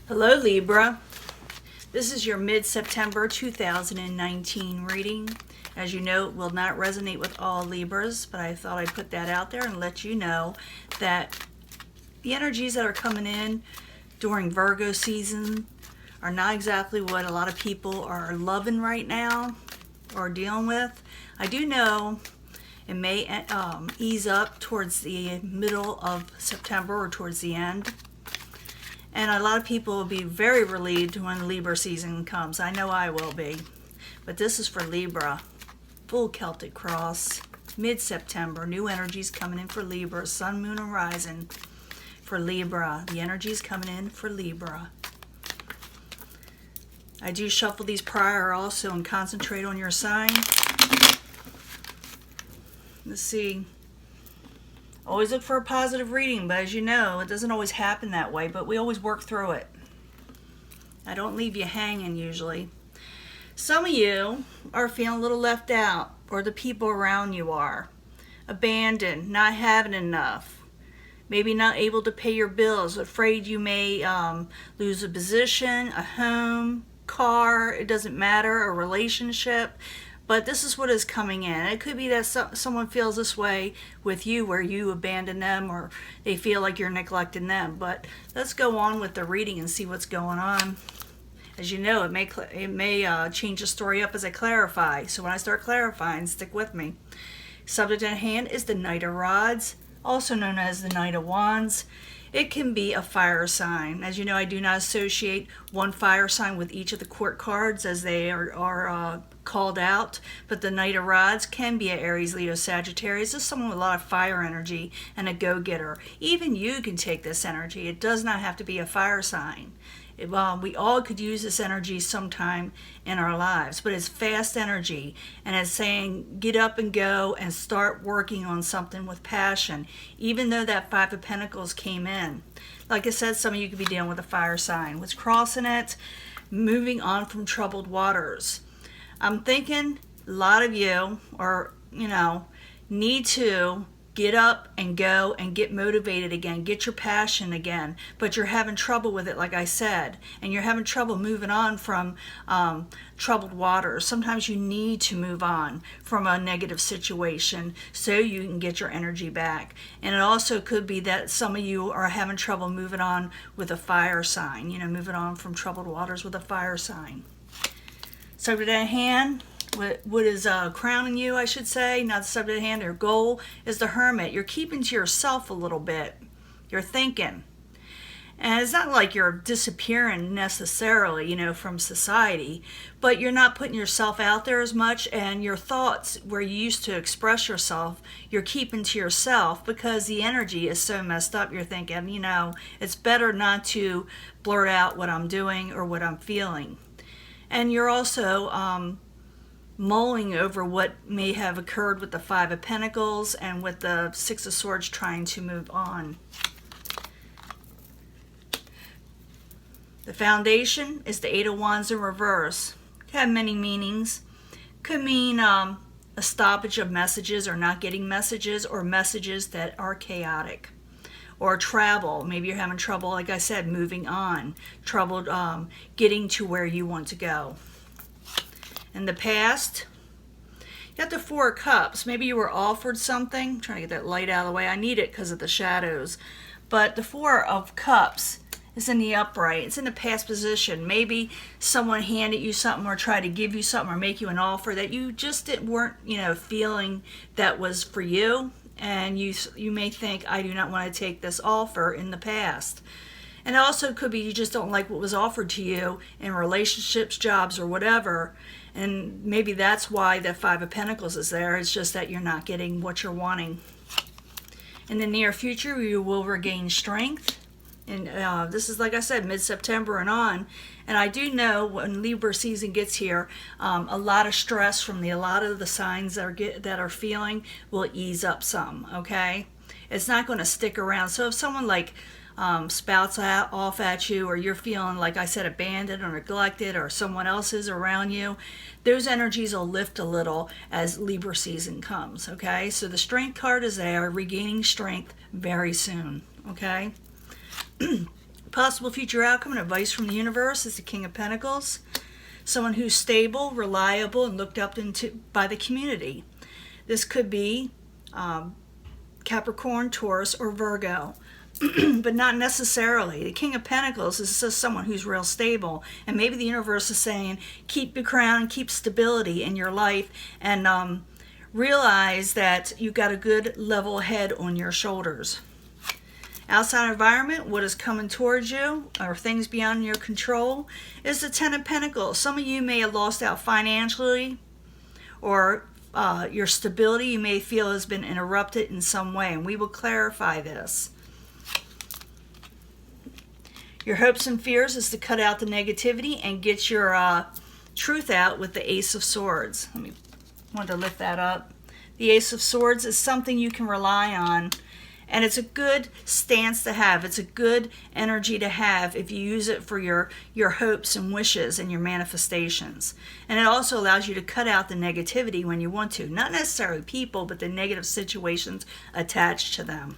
Hello Libra, this is your mid-September 2019 reading. As you know, it will not resonate with all Libras, but I thought I'd put that out there and let you know that the energies that are coming in during Virgo season are not exactly what a lot of people are loving right now or dealing with. I do know it may ease up towards the middle of September or towards the end. And a lot of people will be very relieved when Libra season comes. I know I will be. But this is for Libra. Full Celtic cross. Mid-September. New energies coming in for Libra. Sun, Moon, and Rising for Libra. The energies coming in for Libra. I do shuffle these prior also and concentrate on your sign. Let's see. Always look for a positive reading, but as you know, it doesn't always happen that way, but we always work through it. I don't leave you hanging usually. Some of you are feeling a little left out, or the people around you are. Abandoned, not having enough. Maybe not able to pay your bills, afraid you may lose a position, a home, car, it doesn't matter, a relationship. But this is what is coming in. It could be that someone feels this way with you, where you abandon them or they feel like you're neglecting them. But let's go on with the reading and see what's going on. As you know, it may change the story up as I clarify. So when I start clarifying, stick with me. Subject at hand is the Knight of Rods, also known as the Knight of Wands. It can be a fire sign. As you know, I do not associate one fire sign with each of the court cards as they are called out, but the Knight of Rods can be an Aries, Leo, Sagittarius. This is someone with a lot of fire energy and a go-getter. Even you can take this energy. It does not have to be a fire sign. We all could use this energy sometime in our lives, but it's fast energy, and it's saying get up and go and start working on something with passion, even though that Five of Pentacles came in. Like I said, some of you could be dealing with a fire sign. What's crossing it? Moving on from troubled waters. I'm thinking a lot of you are, need to get up and go and get motivated again, get your passion again, but you're having trouble with it, like I said, and you're having trouble moving on from troubled waters. Sometimes you need to move on from a negative situation so you can get your energy back. And it also could be that some of you are having trouble moving on with a fire sign, moving on from troubled waters with a fire sign. Subject at hand, what is crowning you, I should say, not the subject at hand, your goal is the Hermit. You're keeping to yourself a little bit. You're thinking. And it's not like you're disappearing necessarily, from society, but you're not putting yourself out there as much, and your thoughts, where you used to express yourself, you're keeping to yourself because the energy is so messed up. You're thinking, it's better not to blurt out what I'm doing or what I'm feeling. And you're also mulling over what may have occurred with the Five of Pentacles and with the Six of Swords, trying to move on. The foundation is the Eight of Wands in reverse. Could have many meanings. Could mean a stoppage of messages or not getting messages, or messages that are chaotic. Or travel. Maybe you're having trouble, like I said, moving on. Trouble getting to where you want to go. In the past, you got the Four of Cups. Maybe you were offered something. I'm trying to get that light out of the way. I need it because of the shadows. But the Four of Cups is in the upright. It's in the past position. Maybe someone handed you something or tried to give you something or make you an offer that you just weren't, feeling that was for you. And you may think, I do not want to take this offer in the past. And it also could be you just don't like what was offered to you in relationships, jobs, or whatever. And maybe that's why the Five of Pentacles is there. It's just that you're not getting what you're wanting. In the near future, you will regain strength. And this is, like I said, mid-September and on. And I do know when Libra season gets here, a lot of stress from a lot of the signs that are feeling will ease up some, okay? It's not going to stick around. So if someone spouts off at you, or you're feeling, like I said, abandoned or neglected, or someone else is around you, those energies will lift a little as Libra season comes, okay? So the strength card is there, regaining strength very soon, okay? Possible future outcome and advice from the universe is the King of Pentacles. Someone who's stable, reliable, and looked up into by the community. This could be Capricorn, Taurus, or Virgo. But not necessarily. The King of Pentacles is just someone who's real stable, and maybe the universe is saying keep your crown, keep stability in your life, and realize that you've got a good level head on your shoulders. Outside environment, what is coming towards you, or things beyond your control, is the Ten of Pentacles. Some of you may have lost out financially, or your stability you may feel has been interrupted in some way, and we will clarify this. Your hopes and fears is to cut out the negativity and get your truth out with the Ace of Swords. Wanted to lift that up. The Ace of Swords is something you can rely on, and it's a good stance to have. It's a good energy to have if you use it for your hopes and wishes and your manifestations. And it also allows you to cut out the negativity when you want to. Not necessarily people, but the negative situations attached to them.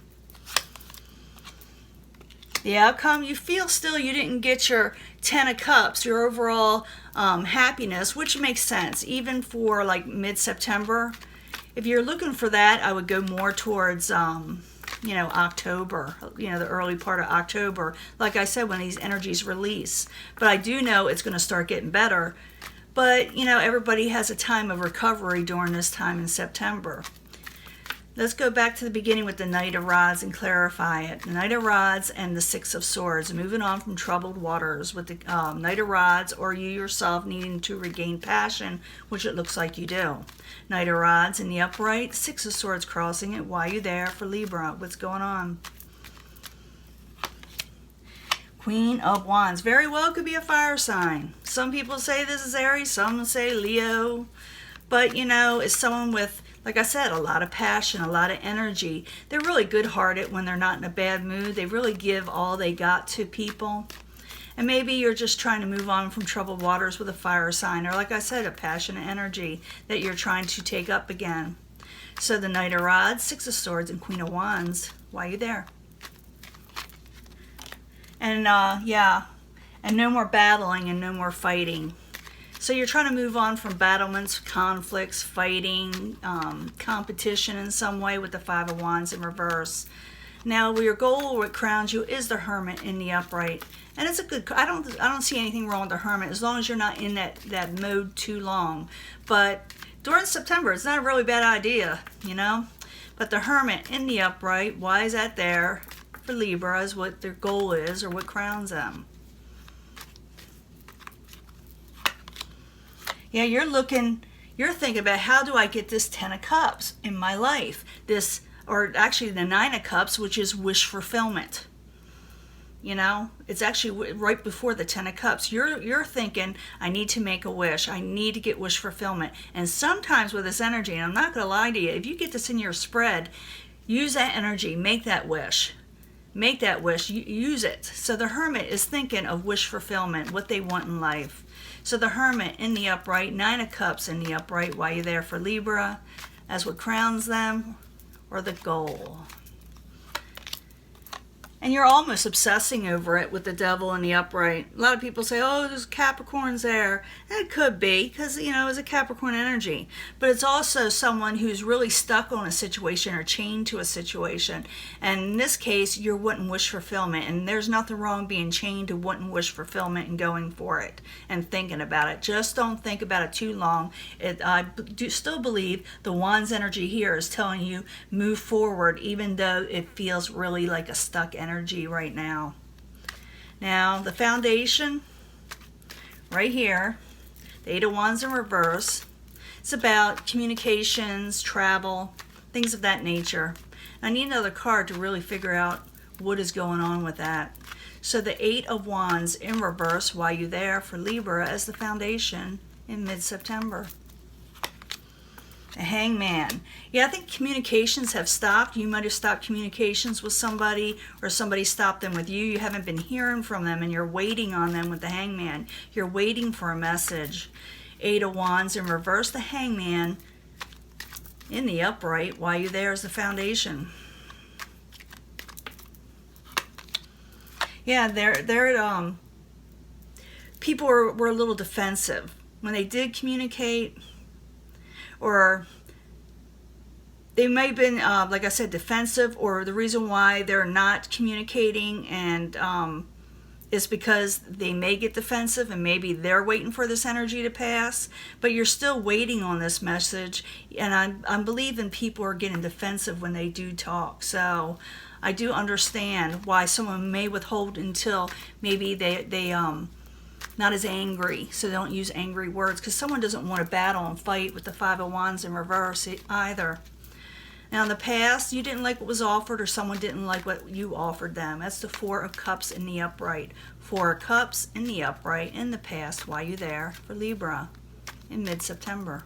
The outcome, you feel still you didn't get your 10 of Cups, your overall happiness, which makes sense, even for like mid-September. If you're looking for that, I would go more towards, October, the early part of October. Like I said, when these energies release. But I do know it's going to start getting better. But, everybody has a time of recovery during this time in September. Let's go back to the beginning with the Knight of Rods and clarify it. The Knight of Rods and the Six of Swords. Moving on from troubled waters with the Knight of Rods, or you yourself needing to regain passion, which it looks like you do. Knight of Rods in the upright, Six of Swords crossing it. Why are you there for Libra? What's going on? Queen of Wands. Very well could be a fire sign. Some people say this is Aries, some say Leo. But, it's someone with, like I said, a lot of passion, a lot of energy. They're really good-hearted when they're not in a bad mood. They really give all they got to people. And maybe you're just trying to move on from troubled waters with a fire sign, or like I said, a passionate energy that you're trying to take up again. So the Knight of Rods, Six of Swords, and Queen of Wands. Why are you there? And and no more battling and no more fighting. So you're trying to move on from battlements, conflicts, fighting, competition in some way with the Five of Wands in reverse. Now, your goal, what crowns you, is the Hermit in the upright, and it's a good. I don't see anything wrong with the Hermit as long as you're not in that mode too long. But during September, it's not a really bad idea, But the Hermit in the upright, why is that there for Libra? Is what their goal is, or what crowns them. Yeah, you're thinking about how do I get this 10 of Cups in my life? Or actually the 9 of Cups, which is wish fulfillment. It's actually right before the 10 of Cups. You're thinking, I need to make a wish. I need to get wish fulfillment. And sometimes with this energy, and I'm not going to lie to you, if you get this in your spread, use that energy, make that wish. Make that wish, use it. So the Hermit is thinking of wish fulfillment, what they want in life. So the Hermit in the upright, 9 of Cups in the upright, why you there for Libra, as what crowns them, or the goal. And you're almost obsessing over it with the Devil in the upright. A lot of people say, oh, there's Capricorns there. And it could be, because, it's a Capricorn energy. But it's also someone who's really stuck on a situation or chained to a situation. And in this case, you're wanting wish fulfillment. And there's nothing wrong being chained to wanting wish fulfillment and going for it and thinking about it. Just don't think about it too long. I do still believe the Wands energy here is telling you move forward, even though it feels really like a stuck energy right now. Now, the foundation right here, the 8 of Wands in reverse, it's about communications, travel, things of that nature. I need another card to really figure out what is going on with that. So the 8 of Wands in reverse, why you there for Libra as the foundation in mid-September. The Hangman. Yeah, I think communications have stopped. You might have stopped communications with somebody, or somebody stopped them with you. You haven't been hearing from them, and you're waiting on them with the Hangman. You're waiting for a message. 8 of Wands in reverse, the Hangman in the upright. Why you there is the foundation. Yeah, they're people were a little defensive when they did communicate, or they may have been, like I said, defensive, or the reason why they're not communicating and is because they may get defensive and maybe they're waiting for this energy to pass, but you're still waiting on this message. And I'm believing people are getting defensive when they do talk. So I do understand why someone may withhold until maybe they not as angry, so they don't use angry words, because someone doesn't want to battle and fight with the Five of Wands in reverse either. Now, in the past, you didn't like what was offered, or someone didn't like what you offered them. That's the Four of Cups in the upright. Four of Cups in the upright in the past. Why you there for Libra in mid-September?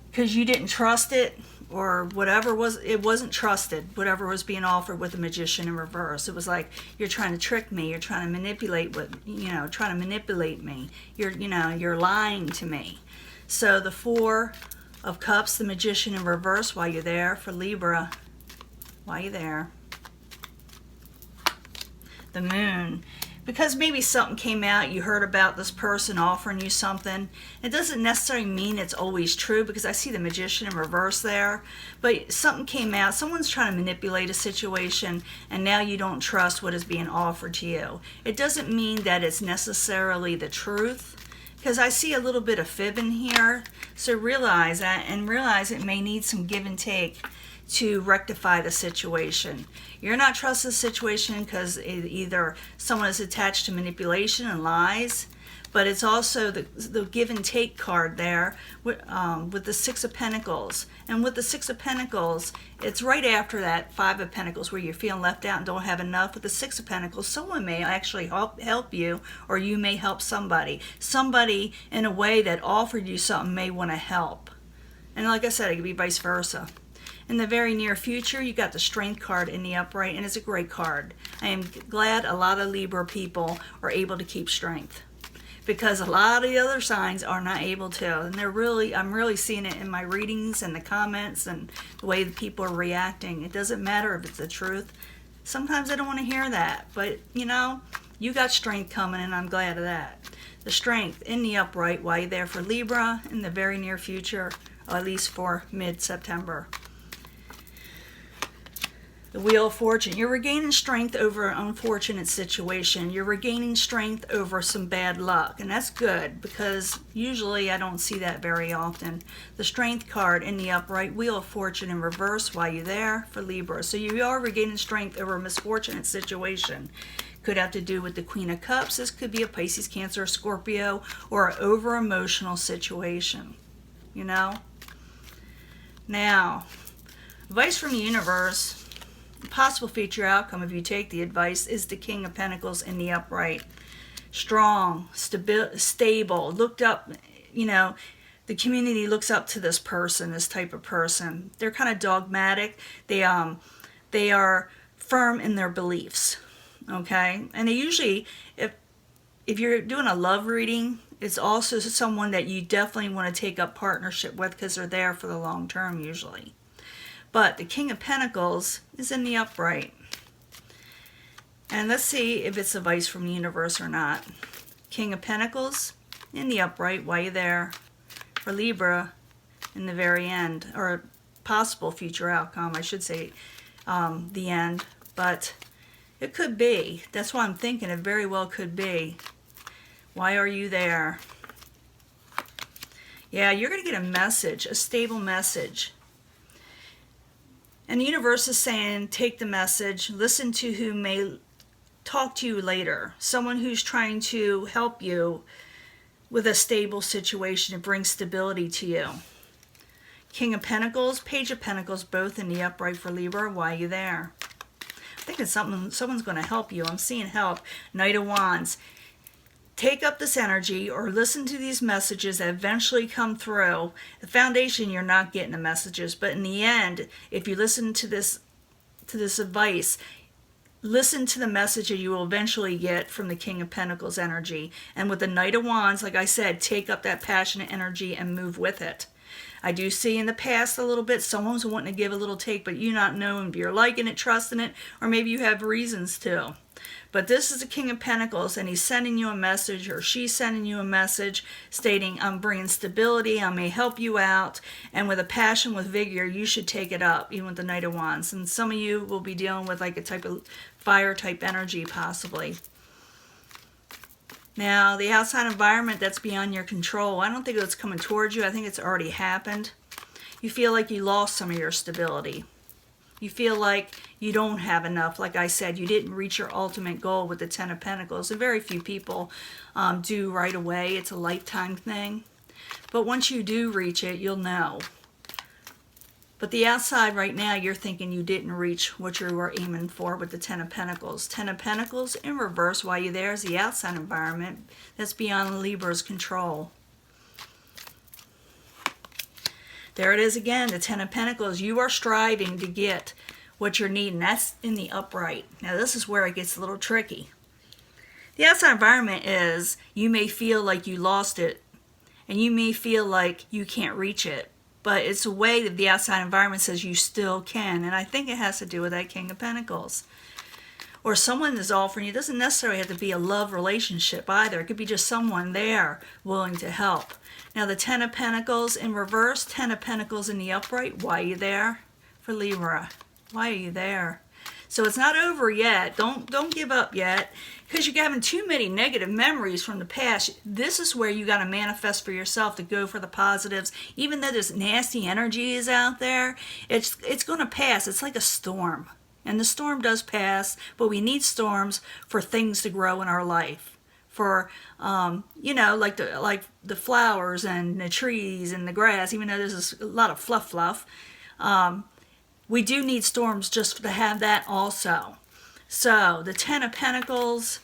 Because you didn't trust it, or whatever it wasn't trusted. Whatever was being offered with the Magician in reverse, it was like, you're trying to trick me. You're trying to manipulate trying to manipulate me. You're lying to me. So the Four of Cups, the Magician in reverse, while you're there for Libra, while you're there. The Moon, because maybe something came out, you heard about this person offering you something. It doesn't necessarily mean it's always true, because I see the Magician in reverse there, but something came out, someone's trying to manipulate a situation, and now you don't trust what is being offered to you. It doesn't mean that it's necessarily the truth, because I see a little bit of fibbing here. So realize that, and realize it may need some give and take to rectify the situation. You're not trusting the situation because either someone is attached to manipulation and lies, but it's also the give and take card there with the Six of Pentacles. And with the Six of Pentacles, it's right after that Five of Pentacles, where you're feeling left out and don't have enough. With the Six of Pentacles, someone may actually help you, or you may help somebody. Somebody in a way that offered you something may want to help. And like I said, it could be vice versa. In the very near future, you got the Strength card in the upright, and it's a great card. I am glad a lot of Libra people are able to keep strength, because a lot of the other signs are not able to. And I'm really seeing it in my readings and the comments and the way that people are reacting. It doesn't matter if it's the truth. Sometimes I don't want to hear that, but you got strength coming, and I'm glad of that. The Strength in the upright while you're there for Libra in the very near future, or at least for mid-September. The Wheel of Fortune. You're regaining strength over an unfortunate situation. You're regaining strength over some bad luck. And that's good, because usually I don't see that very often. The Strength card in the upright, Wheel of Fortune in reverse while you're there for Libra. So you are regaining strength over a misfortunate situation. Could have to do with the Queen of Cups. This could be a Pisces, Cancer, Scorpio, or an over-emotional situation. Now, advice from the universe. The possible future outcome, if you take the advice, is the King of Pentacles in the upright. Strong, stable, looked up, the community looks up to this person, this type of person. They're kind of dogmatic. They are firm in their beliefs, okay? And they usually, if you're doing a love reading, it's also someone that you definitely want to take up partnership with, because they're there for the long term usually. But the King of Pentacles is in the upright. And let's see if it's advice from the universe or not. King of Pentacles in the upright while you're there for Libra in the very end, or possible future outcome, I should say, the end. But it could be. That's why I'm thinking it very well could be. Why are you there? Yeah, you're going to get a message, a stable message. And the universe is saying, take the message, listen to who may talk to you later. Someone who's trying to help you with a stable situation and bring stability to you. King of Pentacles, Page of Pentacles, both in the upright for Libra. Why are you there? I think it's someone's going to help you. I'm seeing help. Knight of Wands. Take up this energy, or listen to these messages that eventually come through. The foundation, you're not getting the messages, but in the end, if you listen to this advice, listen to the message that you will eventually get from the King of Pentacles energy. And with the Knight of Wands, like I said, take up that passionate energy and move with it. I do see in the past a little bit, someone's wanting to give a little take, but you not knowing if you're liking it, trusting it, or maybe you have reasons to. But this is the King of Pentacles, and he's sending you a message, or she's sending you a message stating, I'm bringing stability, I may help you out, and with a passion, with vigor, you should take it up, even with the Knight of Wands. And some of you will be dealing with like a type of fire type energy, possibly. Now, the outside environment that's beyond your control, I don't think it's coming towards you. I think it's already happened. You feel like you lost some of your stability. You feel like you don't have enough. Like I said, you didn't reach your ultimate goal with the Ten of Pentacles. And very few people do right away. It's a lifetime thing. But once you do reach it, you'll know. But the outside right now, you're thinking you didn't reach what you were aiming for with the Ten of Pentacles. Ten of Pentacles in reverse while you're there is the outside environment that's beyond Libra's control. There it is again, the Ten of Pentacles. You are striving to get what you're needing. That's in the upright. Now this is where it gets a little tricky. The outside environment is, you may feel like you lost it, and you may feel like you can't reach it. But it's a way that the outside environment says you still can. And I think it has to do with that King of Pentacles. Or someone is offering you. It doesn't necessarily have to be a love relationship either. It could be just someone there willing to help. Now the Ten of Pentacles in reverse, Ten of Pentacles in the upright. Why are you there? For Libra. Why are you there? So it's not over yet. Don't give up yet, because you're having too many negative memories from the past. This is where you got to manifest for yourself to go for the positives. Even though this nasty energy is out there, it's going to pass. It's like a storm. And the storm does pass, but we need storms for things to grow in our life. For, you know, like the flowers and the trees and the grass, even though there's a lot of fluff, we do need storms just to have that also. So the Ten of Pentacles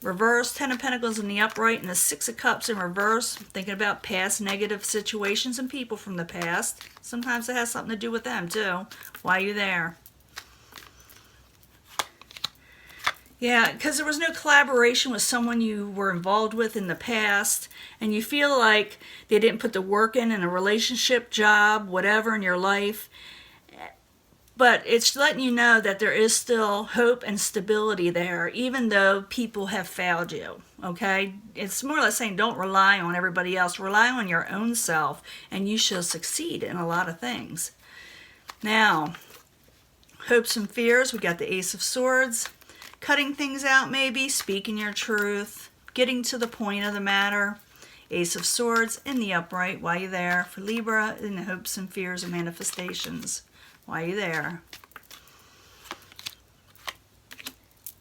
reverse, Ten of Pentacles in the upright, and the Six of Cups in reverse. Thinking about past negative situations and people from the past. Sometimes it has something to do with them too. Why are you there? Yeah, because there was no collaboration with someone you were involved with in the past, and you feel like they didn't put the work in a relationship, job, whatever in your life. But it's letting you know that there is still hope and stability there, even though people have failed you, okay? It's more or less saying don't rely on everybody else. Rely on your own self, and you shall succeed in a lot of things. Now, hopes and fears, we got the Ace of Swords. Cutting things out maybe, speaking your truth, getting to the point of the matter. Ace of Swords in the upright, why are you there? For Libra, in the hopes and fears and manifestations. Why are you there?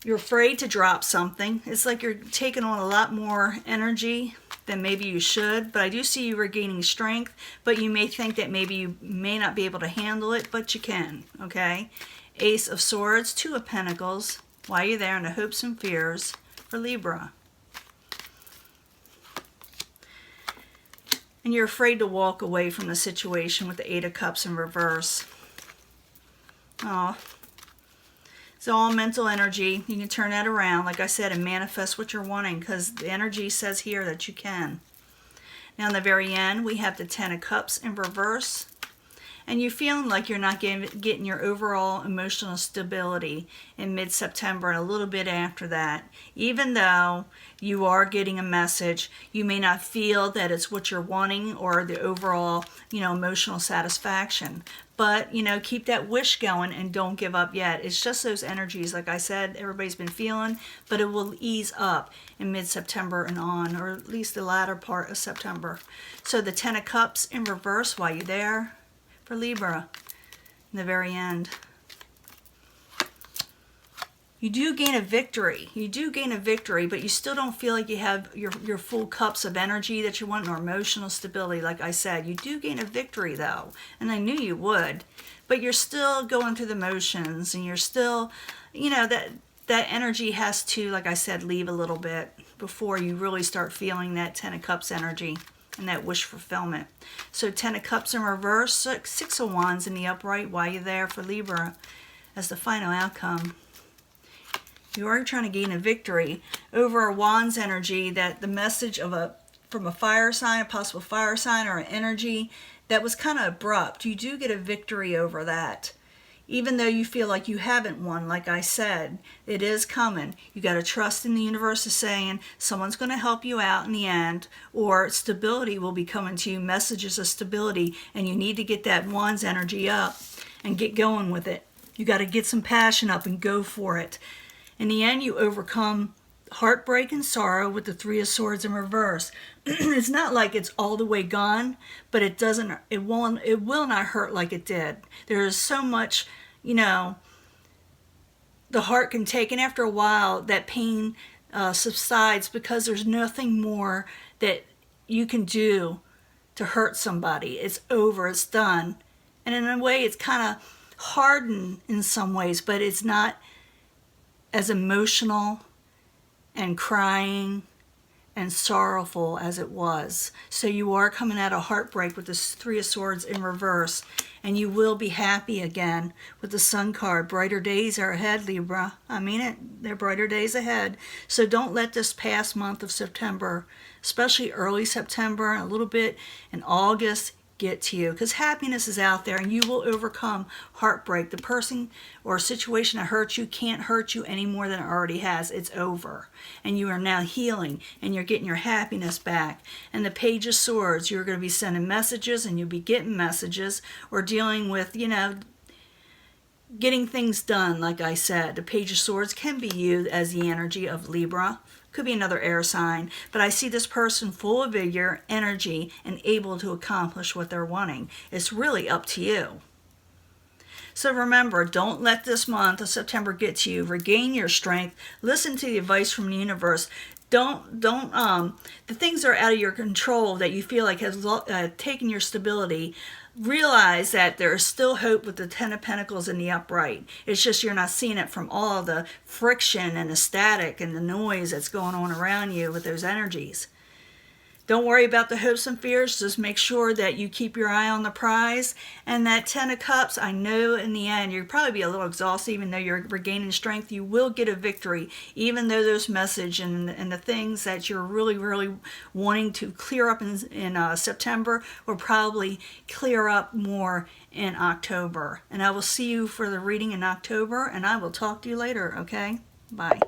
You're afraid to drop something. It's like you're taking on a lot more energy than maybe you should. But I do see you regaining strength. But you may think that maybe you may not be able to handle it, but you can, okay? Ace of Swords, Two of Pentacles. Why are you there in the hopes and fears for Libra? And you're afraid to walk away from the situation with the Eight of Cups in reverse. Oh, it's all mental energy. You can turn that around, like I said, and manifest what you're wanting, because the energy says here that you can. Now, in the very end, we have the Ten of Cups in reverse. And you're feeling like you're not getting your overall emotional stability in mid-September and a little bit after that. Even though you are getting a message, you may not feel that it's what you're wanting or the overall, emotional satisfaction. But, keep that wish going and don't give up yet. It's just those energies, like I said, everybody's been feeling, but it will ease up in mid-September and on, or at least the latter part of September. So the Ten of Cups in reverse, while you're there, for Libra, in the very end. You do gain a victory. You do gain a victory, but you still don't feel like you have your full cups of energy that you want, or emotional stability, like I said. You do gain a victory, though, and I knew you would, but you're still going through the motions, and you're still, that energy has to, like I said, leave a little bit before you really start feeling that Ten of Cups energy and that wish fulfillment. So Ten of Cups in reverse, Six of Wands in the upright. Why are you there for Libra as the final outcome? You are trying to gain a victory over a Wands energy, that the message of a from a fire sign, a possible fire sign or an energy that was kind of abrupt, you do get a victory over that. Even though you feel like you haven't won, like I said, it is coming. You got to trust in the universe is saying someone's going to help you out in the end, or stability will be coming to you, messages of stability, and you need to get that Wands energy up and get going with it. You got to get some passion up and go for it. In the end, you overcome heartbreak and sorrow with the Three of Swords in reverse. It's not like it's all the way gone, but it will not hurt like it did. There is so much, the heart can take, and after a while that pain subsides because there's nothing more that you can do to hurt somebody. It's over, it's done. And in a way it's kind of hardened in some ways, but it's not as emotional and crying and sorrowful as it was. So you are coming out of heartbreak with this Three of Swords in reverse, and you will be happy again with the Sun card. Brighter days are ahead, Libra. I mean it, they're brighter days ahead. So don't let this past month of September, especially early September and a little bit in August, get to you, because happiness is out there and you will overcome heartbreak. The person or situation that hurt you can't hurt you any more than it already has. It's over, and you are now healing and you're getting your happiness back. And the Page of Swords, you're going to be sending messages and you'll be getting messages, or dealing with getting things done. Like I said, the Page of Swords can be used as the energy of Libra. Could be another air sign, but I see this person full of vigor, energy, and able to accomplish what they're wanting. It's really up to you. So remember, don't let this month of September get to you. Regain your strength. Listen to the advice from the universe. Don't the things that are out of your control that you feel like has taken your stability. Realize that there is still hope with the Ten of Pentacles in the upright. It's just you're not seeing it from all the friction and the static and the noise that's going on around you with those energies. Don't worry about the hopes and fears. Just make sure that you keep your eye on the prize. And that Ten of Cups, I know in the end, you'll probably be a little exhausted. Even though you're regaining strength, you will get a victory. Even though those message and the things that you're really, really wanting to clear up in September will probably clear up more in October. And I will see you for the reading in October, and I will talk to you later, okay? Bye.